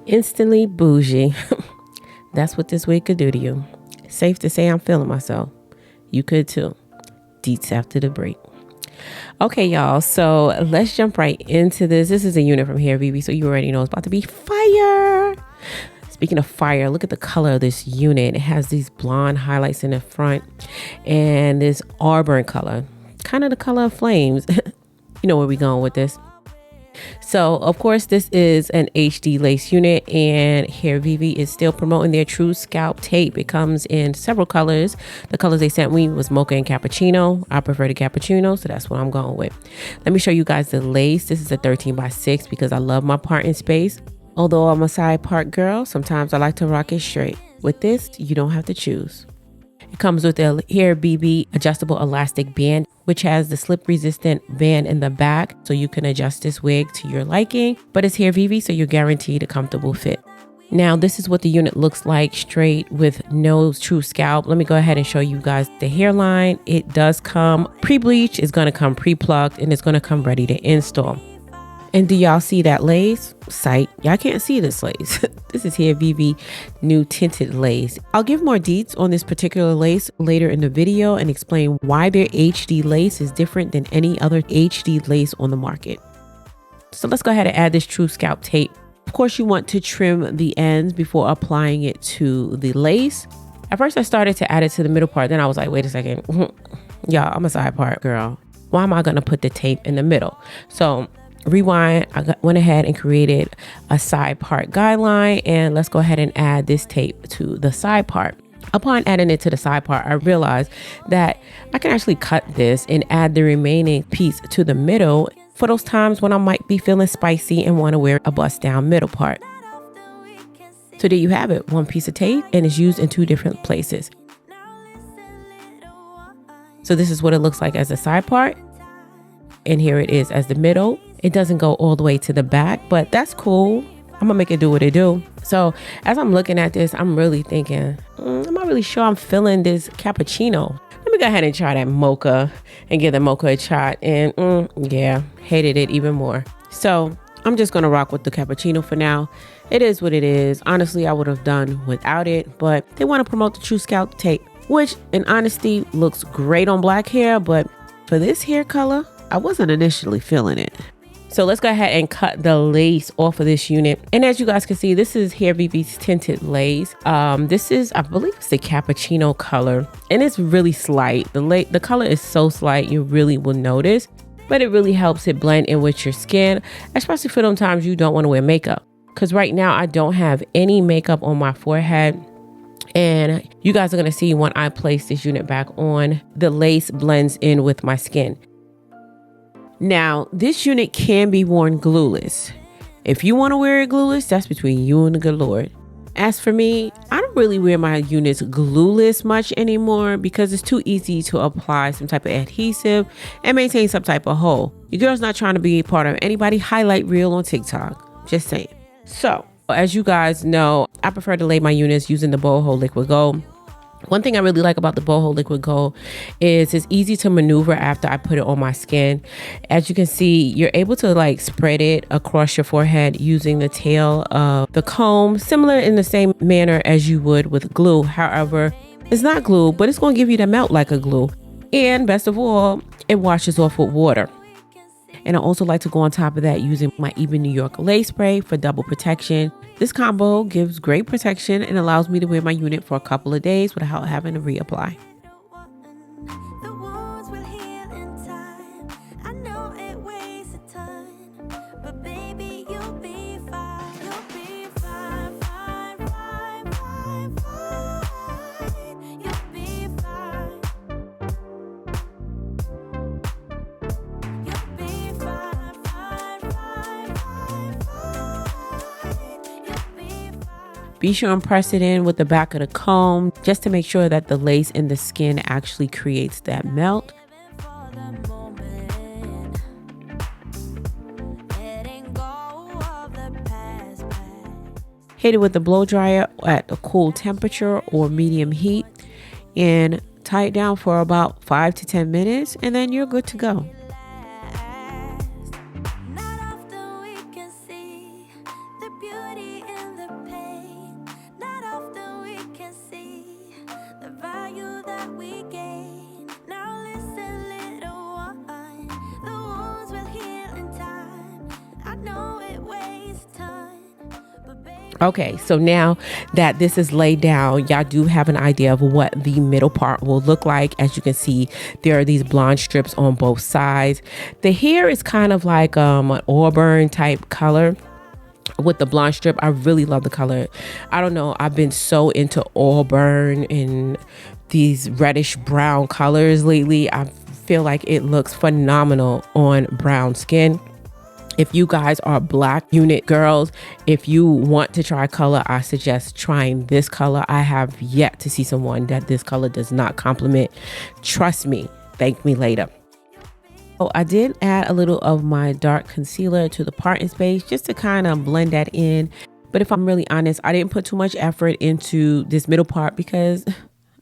Instantly bougie. That's what this wig could do to you. Safe to say I'm feeling myself. You could too. Deets after the break. Okay, y'all, so let's jump right into this. This is a unit from Hairvivi, so you already know it's about to be fire. Speaking of fire, look at the color of this unit. It has these blonde highlights in the front and this auburn color, kind of the color of flames. You know where we're going with this. So, of course, this is an HD lace unit, and Hairvivi is still promoting their true scalp tape. It comes in several colors. The colors they sent me was mocha and cappuccino. I prefer the cappuccino, so that's what I'm going with. Let me show you guys the lace. This is a 13x6 because I love my parting space. Although I'm a side part girl, sometimes I like to rock it straight. With this, you don't have to choose. It comes with a Hairvivi adjustable elastic band, which has the slip resistant band in the back, so you can adjust this wig to your liking, but it's Hairvivi, so you're guaranteed a comfortable fit. Now, this is what the unit looks like straight with no true scalp. Let me go ahead and show you guys the hairline. It does come pre-bleached, it's going to come pre-plucked, and it's going to come ready to install. And do y'all see that lace? Sight. Y'all can't see this lace. This is Hairvivi new tinted lace. I'll give more deets on this particular lace later in the video and explain why their HD lace is different than any other HD lace on the market. So let's go ahead and add this true scalp tape. Of course, you want to trim the ends before applying it to the lace. At first, I started to add it to the middle part. Then I was like, wait a second. Y'all, I'm a side part girl. Why am I going to put the tape in the middle? So rewind, I went ahead and created a side part guideline, and let's go ahead and add this tape to the side part. Upon adding it to the side part, I realized that I can actually cut this and add the remaining piece to the middle for those times when I might be feeling spicy and want to wear a bust down middle part. So there you have it, one piece of tape, and it's used in two different places. So this is what it looks like as a side part, and here it is as the middle. It doesn't go all the way to the back, but that's cool. I'm gonna make it do what it do. So as I'm looking at this, I'm really thinking, I'm not really sure I'm feeling this cappuccino. Let me go ahead and try that mocha and give the mocha a shot. And yeah, hated it even more. So I'm just gonna rock with the cappuccino for now. It is what it is. Honestly, I would have done without it, but they want to promote the true scalp tape, which in honesty looks great on black hair, but for this hair color, I wasn't initially feeling it. So let's go ahead and cut the lace off of this unit. And as you guys can see, this is Hairvivi's tinted lace. This is, I believe it's the cappuccino color, and it's really slight. The color is so slight, you really will notice, but it really helps it blend in with your skin, especially for them times you don't want to wear makeup. Because right now I don't have any makeup on my forehead. And you guys are going to see when I place this unit back on, the lace blends in with my skin. Now, this unit can be worn glueless. If you want to wear it glueless, that's between you and the good Lord. As for me, I don't really wear my units glueless much anymore because it's too easy to apply some type of adhesive and maintain some type of hold. Your girl's not trying to be part of anybody highlight reel on TikTok. Just saying. So, as you guys know, I prefer to lay my units using the Boho Liquid Gold. One thing I really like about the Boho Liquid Gold is it's easy to maneuver after I put it on my skin. As you can see, you're able to like spread it across your forehead using the tail of the comb, similar in the same manner as you would with glue. However, it's not glue, but it's going to give you the melt like a glue. And best of all, it washes off with water. And I also like to go on top of that using my Even New York lace spray for double protection. This combo gives great protection and allows me to wear my unit for a couple of days without having to reapply. Be sure and press it in with the back of the comb just to make sure that the lace in the skin actually creates that melt. Hit it with the blow dryer at a cool temperature or medium heat and tie it down for about 5 to 10 minutes and then you're good to go. in the pain. Not often we can see the value that we gain. Now listen, little one, the wounds will heal in time. I know it wastes time, but baby. Okay, so now that this is laid down, y'all do have an idea of what the middle part will look like. As you can see, there are these blonde strips on both sides. The hair is kind of like an auburn type color with the blonde strip. I really love the color. I don't know, I've been so into auburn and these reddish brown colors lately. I feel like it looks phenomenal on brown skin. If you guys are black unit girls, if you want to try color, I suggest trying this color. I have yet to see someone that this color does not compliment. Trust me, thank me later. Oh, I did add a little of my dark concealer to the parting space just to kind of blend that in. But if I'm really honest, I didn't put too much effort into this middle part because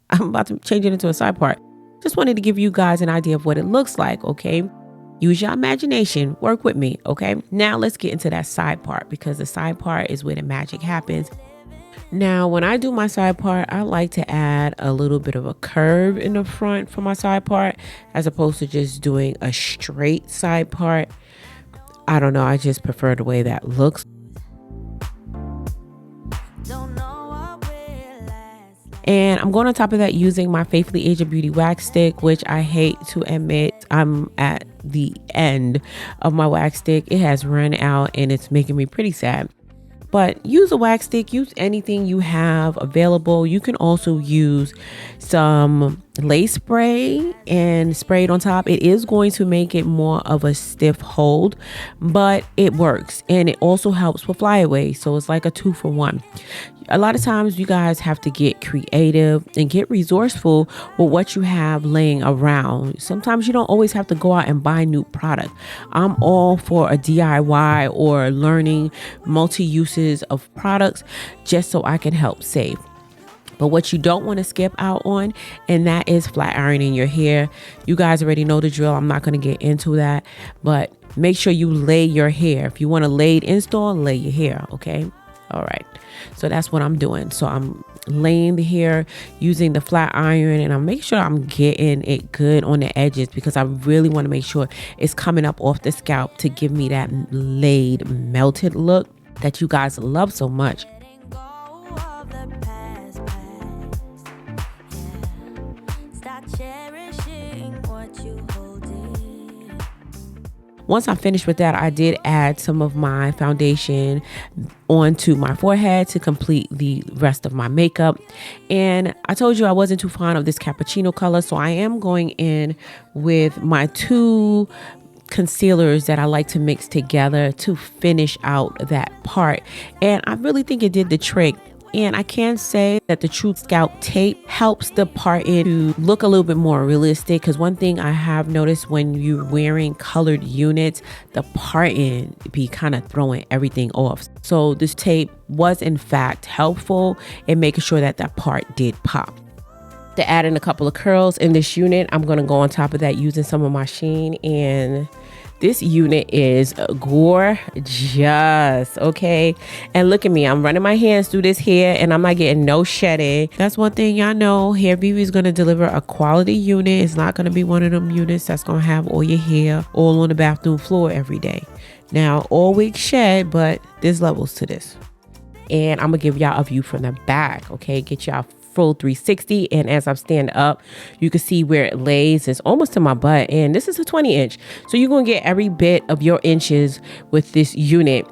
I'm about to change it into a side part. Just wanted to give you guys an idea of what it looks like, okay? Use your imagination, work with me, okay? Now let's get into that side part because the side part is where the magic happens. Now, when I do my side part, I like to add a little bit of a curve in the front for my side part as opposed to just doing a straight side part. I don't know, I just prefer the way that looks. And I'm going on top of that using my Faithfully Aged Beauty wax stick, which I hate to admit, I'm at the end of my wax stick. It has run out and it's making me pretty sad. But use a wax stick, use anything you have available. You can also use some lace spray and spray it on top. It is going to make it more of a stiff hold, but it works. And it also helps with flyaway. So it's like a 2-for-1. A lot of times you guys have to get creative and get resourceful with what you have laying around. Sometimes you don't always have to go out and buy new product. I'm all for a DIY or learning multi-uses of products just so I can help save. But what you don't want to skip out on, and that is flat ironing your hair. You guys already know the drill. I'm not going to get into that, but make sure you lay your hair. If you want a laid install, lay your hair, okay? All right. So that's what I'm doing. So I'm laying the hair using the flat iron, and I'm making sure I'm getting it good on the edges because I really want to make sure it's coming up off the scalp to give me that laid, melted look that you guys love so much. Once I'm finished with that, I did add some of my foundation onto my forehead to complete the rest of my makeup. And I told you I wasn't too fond of this cappuccino color, so I am going in with my 2 concealers that I like to mix together to finish out that part. And I really think it did the trick. And I can say that the True Scalp tape helps the parting to look a little bit more realistic, because one thing I have noticed when you're wearing colored units, the parting be kind of throwing everything off. So this tape was in fact helpful in making sure that that part did pop. To add in a couple of curls in this unit, I'm going to go on top of that using some of my sheen, and this unit is gorgeous, okay? And look at me, I'm running my hands through this hair and I'm not getting no shedding. That's one thing y'all know, Hairvivi is going to deliver a quality unit. It's not going to be one of them units that's going to have all your hair all on the bathroom floor every day. Now, all wigs shed, but there's levels to this. And I'm going to give y'all a view from the back, okay? Get y'all full 360, and as I stand up, you can see where it lays. It's almost to my butt, and this is a 20 inch, so you're gonna get every bit of your inches with this unit.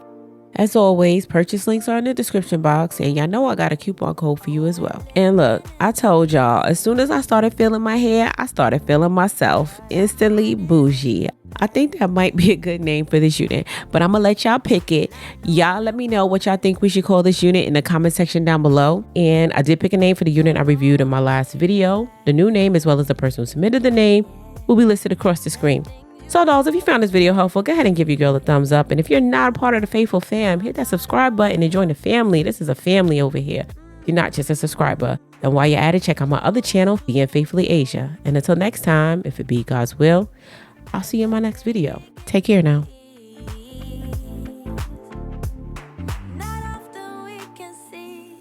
As always, purchase links are in the description box, and y'all know I got a coupon code for you as well. And look, I told y'all, as soon as I started feeling my hair, I started feeling myself. Instantly bougie. I think that might be a good name for this unit, but I'm gonna let y'all pick it. Y'all let me know what y'all think we should call this unit in the comment section down below. And I did pick a name for the unit I reviewed in my last video. The new name, as well as the person who submitted the name, will be listed across the screen. So dolls, if you found this video helpful, go ahead and give your girl a thumbs up. And if you're not a part of the faithful fam, hit that subscribe button and join the family. This is a family over here. You're not just a subscriber. And while you're at it, check out my other channel, Being Faithfully Asia. And until next time, if it be God's will, I'll see you in my next video. Take care now.